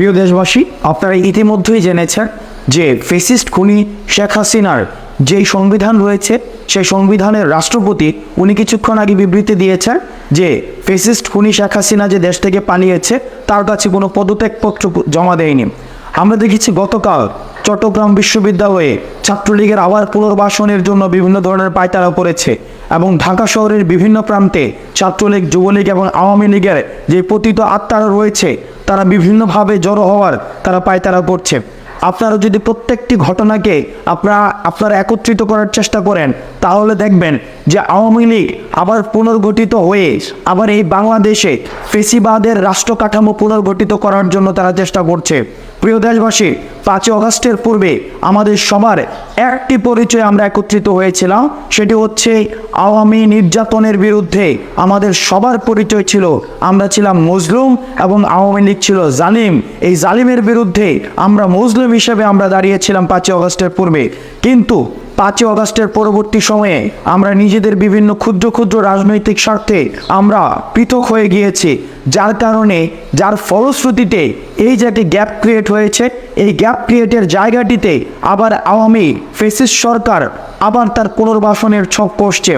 প্রিয় দেশবাসী, আপনারা ইতিমধ্যেই জেনেছেন যে ফ্যাসিস্ট খুনি শেখ হাসিনার যেই সংবিধান রয়েছে সেই সংবিধানের রাষ্ট্রপতি উনি কিছুক্ষণ আগে বিবৃতি দিয়েছেন যে ফ্যাসিস্ট খুনি শেখ হাসিনা যে দেশ থেকে পালিয়েছে তার কাছে কোনো পদত্যাগপত্র জমা দেয়নি। আমরা দেখেছি গতকাল চট্টগ্রাম বিশ্ববিদ্যালয়ে ছাত্রলীগের আবার পুনর্বাসনের জন্য বিভিন্ন ধরনের পায়তারা পড়েছে এবং ঢাকা শহরের বিভিন্ন প্রান্তে ছাত্রলীগ, যুবলীগ এবং আওয়ামী লীগের যে পতিত আত্মারা রয়েছে তারা বিভিন্নভাবে জড়ো হওয়ার তারা পায়তারা করছে। আপনারা যদি প্রত্যেকটি ঘটনাকে আপনারা একত্রিত করার চেষ্টা করেন তাহলে দেখবেন যে আওয়ামী লীগ আবার পুনর্গঠিত হয়ে আবার এই বাংলাদেশে ফেসিবাদের রাষ্ট্র কাঠামো পুনর্গঠিত করার জন্য তারা চেষ্টা করছে। প্রিয় দেশবাসী, 5 আগস্টের পূর্বে আমাদের সবার একটি পরিচয় আমরা একত্রিত হয়েছিলাম, সেটি হচ্ছে আওয়ামী নির্যাতনের বিরুদ্ধে আমাদের সবার পরিচয় ছিল আমরা ছিলাম মজলুম এবং আওয়ামী লীগ ছিল জালিম। এই জালিমের বিরুদ্ধে আমরা মজলুম হিসেবে আমরা দাঁড়িয়েছিলাম 5 আগস্টের পূর্বে। কিন্তু 5 আগস্টের পরবর্তী সময়ে আমরা নিজেদের বিভিন্ন ক্ষুদ্র ক্ষুদ্র রাজনৈতিক স্বার্থে আমরা পৃথক হয়ে গিয়েছি, যার ফলশ্রুতিতে এই যে একটি গ্যাপ ক্রিয়েট হয়েছে, এই গ্যাপ ক্রিয়েটের জায়গাটিতে আবার আওয়ামী ফ্যাসিস্ট সরকার আবার তার পুনর্বাসনের ছক কষছে।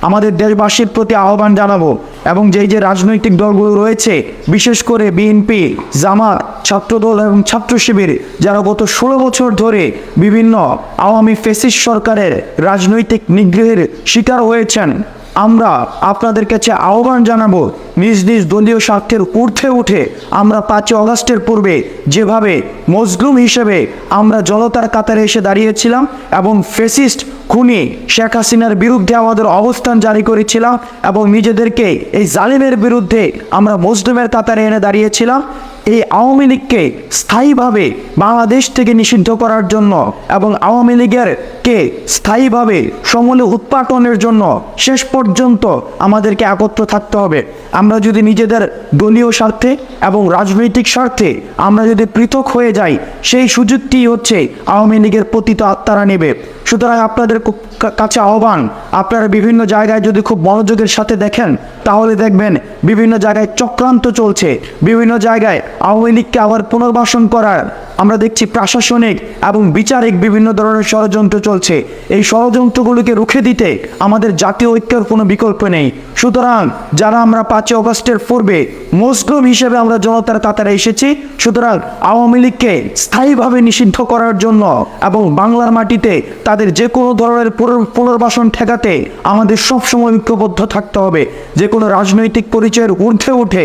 আমাদের দেশবাসীর প্রতি আহ্বান জানাবো এবং যে রাজনৈতিক দলগুলো রয়েছে, বিশেষ করে বিএনপি, জামাত, ছাত্রদল এবং ছাত্র শিবির, যারা গত 16 বছর ধরে বিভিন্ন আওয়ামী ফ্যাসিস্ট সরকারের রাজনৈতিক নিগ্রহের শিকার হয়েছেন, আমরা আপনাদের কাছে আহ্বান জানাবো নিজ নিজ দলীয় স্বার্থের ঊর্ধ্বে উঠে আমরা 5 আগস্টের পূর্বে যেভাবে মজলুম হিসেবে আমরা জনতার কাতারে এসে দাঁড়িয়েছিলাম এবং ফ্যাসিস্ট খুনি শেখ হাসিনার বিরুদ্ধে আমাদের অবস্থান জারি করেছিলাম এবং নিজেদেরকে এই জালিমের বিরুদ্ধে আমরা মজলুমের কাতারে এনে দাঁড়িয়েছিলাম, এই আওয়ামী লীগকে স্থায়ীভাবে বাংলাদেশ থেকে নিষিদ্ধ করার জন্য এবং আওয়ামী লীগেরকে স্থায়ীভাবে সমূলে উৎপাটনের জন্য শেষ পর্যন্ত আমাদেরকে একত্র থাকতে হবে। আমরা যদি নিজেদের দলীয় স্বার্থে এবং রাজনৈতিক স্বার্থে আমরা যদি পৃথক হয়ে যাই, সেই সুযোগটি হচ্ছে আওয়ামী লীগের পতিত আত্মারা নেবে। সুতরাং আপনাদের কাছে আহ্বান, আপনারা বিভিন্ন জায়গায় যদি খুব মনোযোগের সাথে দেখেন তাহলে দেখবেন বিভিন্ন জায়গায় চক্রান্ত চলছে, বিভিন্ন জায়গায় আওয়ামী লীগকে আবার পুনর্বাসন করার আমরা দেখছি প্রশাসনিক এবং বিচারিক বিভিন্ন ধরনের ষড়যন্ত্র চলছে। এই ষড়যন্ত্রগুলোকে রুখে দিতে আমাদের জাতীয় ঐক্যের কোনো বিকল্প নেই। সুতরাং যারা আমরা 5 আগস্টের পূর্বে মজলুম হিসেবে আমরা জনতার কাতারে এসেছি, সুতরাং আওয়ামী লীগকে স্থায়ীভাবে নিষিদ্ধ করার জন্য এবং বাংলার মাটিতে তাদের যে কোনো ধরনের পুনর্বাসন ঠেকাতে আমাদের সবসময় ঐক্যবদ্ধ থাকতে হবে। যে কোনো রাজনৈতিক পরিচয়ের ঊর্ধ্বে উঠে